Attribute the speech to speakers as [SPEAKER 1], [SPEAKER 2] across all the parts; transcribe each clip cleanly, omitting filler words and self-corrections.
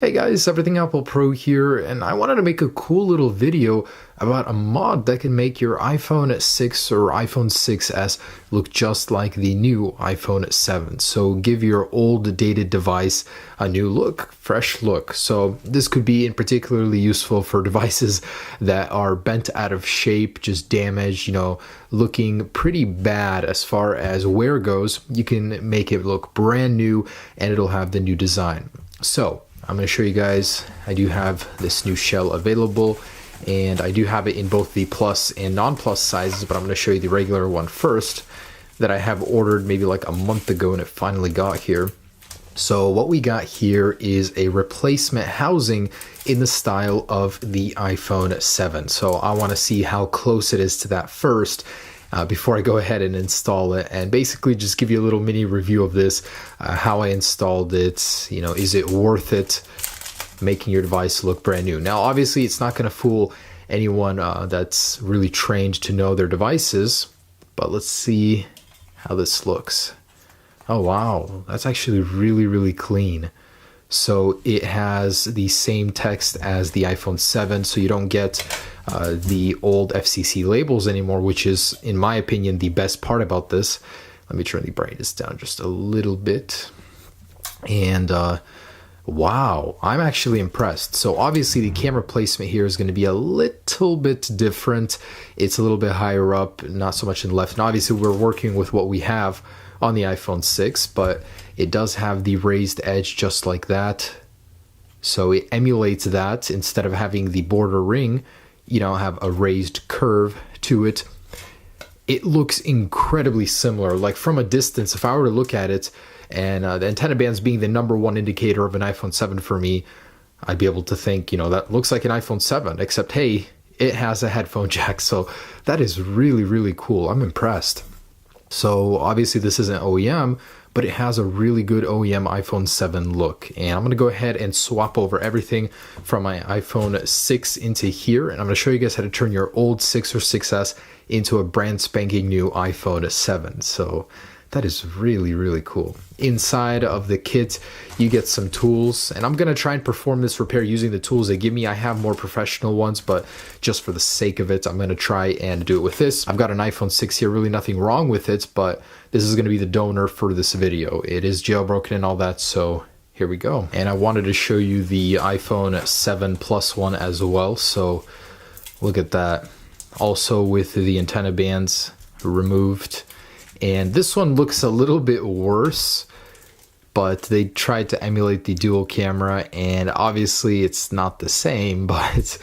[SPEAKER 1] Hey guys, Everything Apple Pro here, and I wanted to make a cool little video about a mod that can make your iPhone 6 or iPhone 6s look just like the new iPhone 7. So give your old dated device a new look, fresh look. So this could be particularly useful for devices that are bent out of shape, just damaged, looking pretty bad as far as wear goes. You can make it look brand new and it'll have the new design. So I'm going to show you guys, I do have this new shell available, and I do have it in both the plus and non-plus sizes, but I'm going to show you the regular one first that I have ordered maybe like a month ago and it finally got here. So what we got here is a replacement housing in the style of the iPhone 7. So I want to see how close it is to that first. Before I go ahead and install it, and basically just give you a little mini review of this, how I installed it, is it worth it making your device look brand new. Now obviously it's not going to fool anyone that's really trained to know their devices, but let's see how this looks. Oh wow, that's actually really clean. So it has the same text as the iPhone 7, so you don't get the old FCC labels anymore, which is, in my opinion, the best part about this. Let me turn the brightness down just a little bit. And wow, I'm actually impressed. So obviously the camera placement here is going to be a little bit different. It's a little bit higher up, not so much in the left. And obviously we're working with what we have on the iPhone 6, but it does have the raised edge just like that. So it emulates that. Instead of having the border ring, have a raised curve to it. It looks incredibly similar. Like from a distance, if I were to look at it, and the antenna bands being the #1 indicator of an iPhone 7 for me, I'd be able to think, that looks like an iPhone 7, except hey, it has a headphone jack. So that is really cool. I'm impressed. So obviously this isn't OEM, but it has a really good OEM iPhone 7 look. And I'm going to go ahead and swap over everything from my iPhone 6 into here. And I'm going to show you guys how to turn your old 6 or 6S into a brand spanking new iPhone 7. So that is really cool. Inside of the kit, you get some tools, and I'm going to try and perform this repair using the tools they give me. I have more professional ones, but just for the sake of it, I'm going to try and do it with this. I've got an iPhone 6 here, really nothing wrong with it, but this is going to be the donor for this video. It is jailbroken and all that, so here we go. And I wanted to show you the iPhone 7 Plus one as well, so look at that. Also with the antenna bands removed. And this one looks a little bit worse, but they tried to emulate the dual camera, and obviously it's not the same, but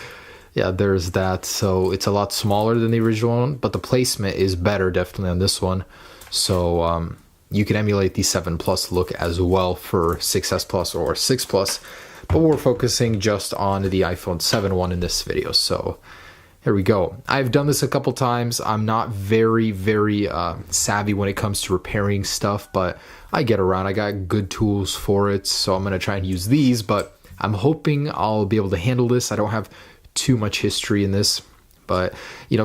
[SPEAKER 1] yeah, there's that. So it's a lot smaller than the original one, but the placement is better definitely on this one. So you can emulate the 7 Plus look as well for 6S Plus or 6 Plus, but we're focusing just on the iPhone 7 one in this video. So here we go. I've done this a couple times. I'm not very savvy when it comes to repairing stuff, but I get around. I got good tools for it, so I'm going to try and use these, but I'm hoping I'll be able to handle this. I don't have too much history in this, but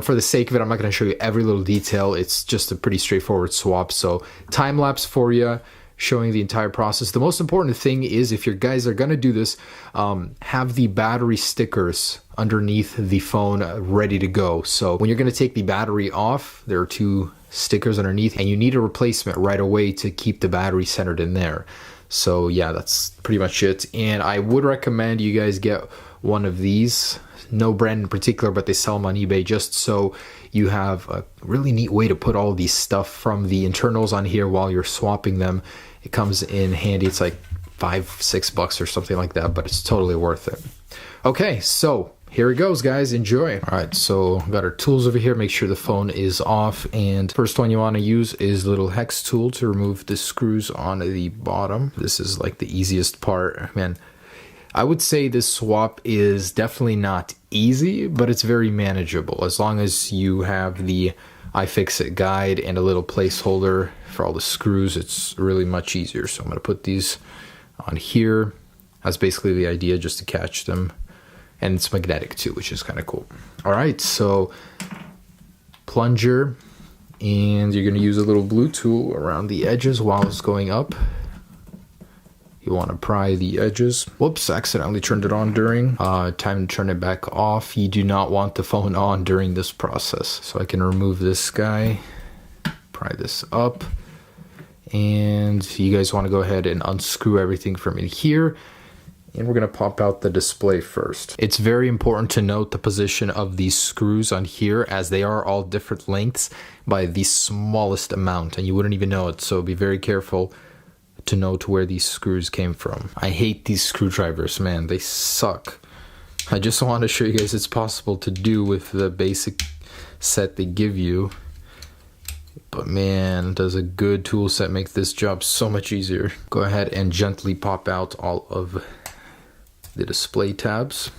[SPEAKER 1] for the sake of it, I'm not going to show you every little detail. It's just a pretty straightforward swap. So time lapse for you, showing the entire process. The most important thing is, if your guys are going to do this, have the battery stickers underneath the phone ready to go. So when you're going to take the battery off, there are 2 stickers underneath, and you need a replacement right away to keep the battery centered in there. So yeah, that's pretty much it. And I would recommend you guys get one of these. No brand in particular, but they sell them on eBay, just so you have a really neat way to put all these stuff from the internals on here while you're swapping them. It comes in handy. It's like $5-6 or something like that, but it's totally worth it. Okay, so here it goes, guys. Enjoy. All right, so got our tools over here. Make sure the phone is off, and first one you want to use is the little hex tool to remove the screws on the bottom. This is like the easiest part, man. I would say this swap is definitely not easy, but it's very manageable as long as you have the iFixit guide and a little placeholder for all the screws. It's really much easier. So I'm going to put these on here. That's basically the idea, just to catch them. And it's magnetic too, which is kind of cool. All right, so plunger, and you're going to use a little blue tool around the edges while it's going up. You want to pry the edges. Whoops, accidentally turned it on during. Time to turn it back off. You do not want the phone on during this process. So I can remove this guy, pry this up. And you guys want to go ahead and unscrew everything from in here. And we're going to pop out the display first. It's very important to note the position of these screws on here, as they are all different lengths by the smallest amount, and you wouldn't even know it. So be very careful to note where these screws came from. I hate these screwdrivers, man. They suck. I just want to show you guys it's possible to do with the basic set they give you. But man, does a good tool set make this job so much easier. Go ahead and gently pop out all of the display tabs.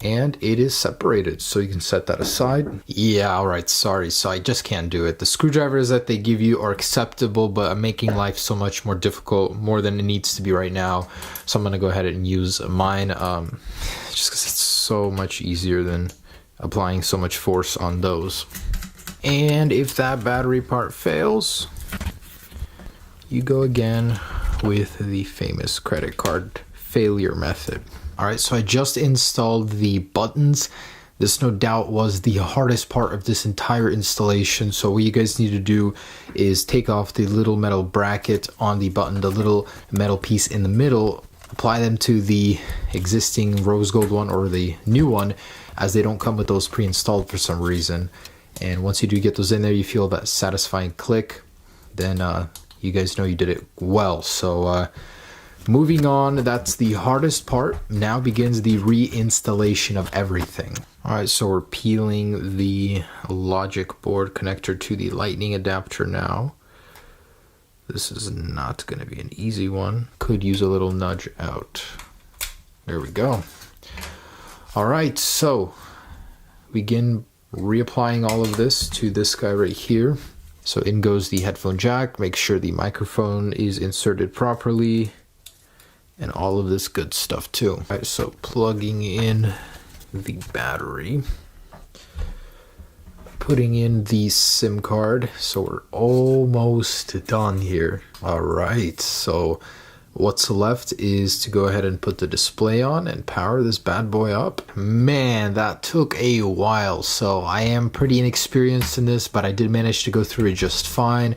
[SPEAKER 1] And it is separated, so you can set that aside. Yeah, alright, sorry, so I just can't do it. The screwdrivers that they give you are acceptable, but I'm making life so much more difficult, more than it needs to be right now. So I'm gonna go ahead and use mine, just because it's so much easier than applying so much force on those. And if that battery part fails, you go again with the famous credit card failure method. Alright, so I just installed the buttons. This no doubt was the hardest part of this entire installation. So what you guys need to do is take off the little metal bracket on the button, the little metal piece in the middle, apply them to the existing rose gold one or the new one, as they don't come with those pre-installed for some reason. And once you do get those in there, you feel that satisfying click, then you guys know you did it well. So moving on, that's the hardest part. Now begins the reinstallation of everything. Alright, so we're peeling the logic board connector to the lightning adapter now. This is not going to be an easy one. Could use a little nudge out. There we go. Alright, so begin reapplying all of this to this guy right here. So in goes the headphone jack. Make sure the microphone is inserted properly. And all of this good stuff too. All right, so plugging in the battery, putting in the SIM card. So we're almost done here. All right, so what's left is to go ahead and put the display on and power this bad boy up. Man, that took a while. So I am pretty inexperienced in this, but I did manage to go through it just fine.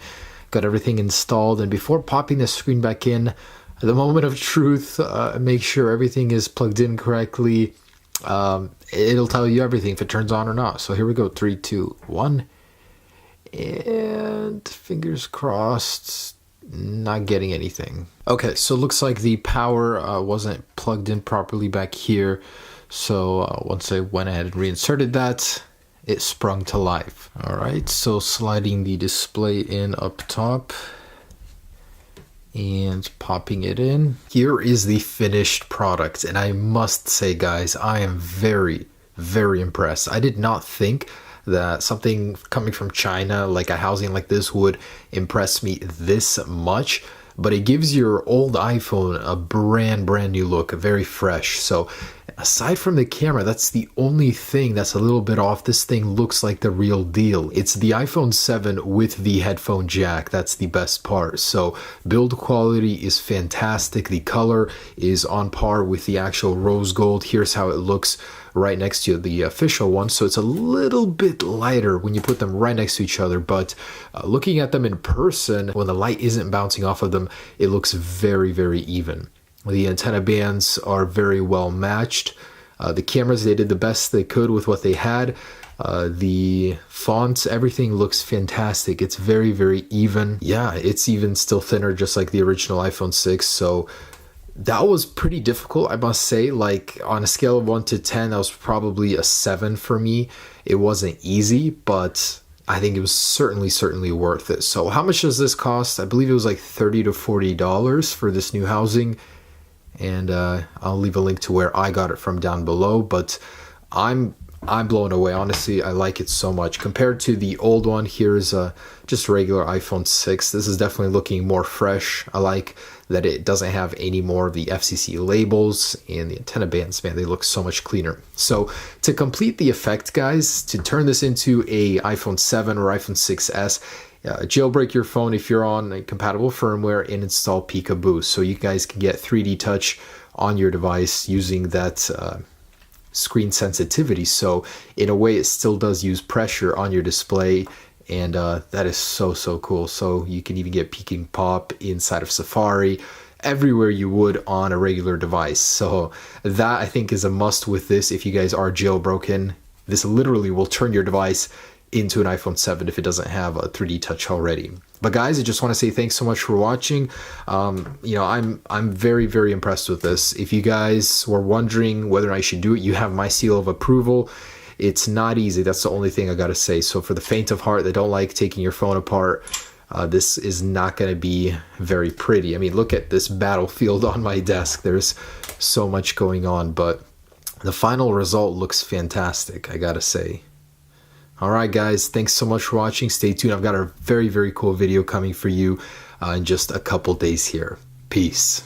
[SPEAKER 1] Got everything installed, and before popping the screen back in, the moment of truth, make sure everything is plugged in correctly. It'll tell you everything if it turns on or not. So here we go, 3, 2, 1. And fingers crossed, not getting anything. Okay, so it looks like the power wasn't plugged in properly back here. So once I went ahead and reinserted that, it sprung to life. All right, so sliding the display in up top and popping it in. Here is the finished product, and I must say, guys, I am very, very impressed. I did not think that something coming from China, like a housing like this, would impress me this much, but it gives your old iPhone a brand new look, very fresh. So aside from the camera, that's the only thing that's a little bit off. This thing looks like the real deal. It's the iPhone 7 with the headphone jack. That's the best part. So build quality is fantastic. The color is on par with the actual rose gold. Here's how it looks right next to the official one. So it's a little bit lighter when you put them right next to each other, but looking at them in person, when the light isn't bouncing off of them, it looks very, very even. The antenna bands are very well matched. The cameras, they did the best they could with what they had. The fonts, everything looks fantastic. It's very, very even. Yeah, it's even still thinner, just like the original iPhone 6. So that was pretty difficult, I must say. Like on a scale of 1 to 10, that was probably a 7 for me. It wasn't easy, but I think it was certainly worth it. So how much does this cost? I believe it was like $30 to $40 for this new housing. And I'll leave a link to where I got it from down below. But I'm blown away. Honestly, I like it so much. Compared to the old one, here's just regular iPhone 6. This is definitely looking more fresh. I like that it doesn't have any more of the FCC labels, and the antenna bands, man, they look so much cleaner. So to complete the effect, guys, to turn this into a iPhone 7 or iPhone 6s, jailbreak your phone if you're on a compatible firmware and install Peekaboo, so you guys can get 3D touch on your device using that screen sensitivity. So in a way, it still does use pressure on your display, and that is so cool. So you can even get peeking pop inside of Safari, everywhere you would on a regular device. So that, I think, is a must with this. If you guys are jailbroken, this literally will turn your device into an iPhone 7 if it doesn't have a 3D touch already. But guys, I just want to say thanks so much for watching. I'm very impressed with this. If you guys were wondering whether I should do it, you have my seal of approval. It's not easy. That's the only thing I gotta say. So for the faint of heart that don't like taking your phone apart, this is not going to be very pretty. I mean, look at this battlefield on my desk. There's so much going on, but the final result looks fantastic, I gotta say. All right, guys, thanks so much for watching. Stay tuned. I've got a very cool video coming for you in just a couple days here. Peace.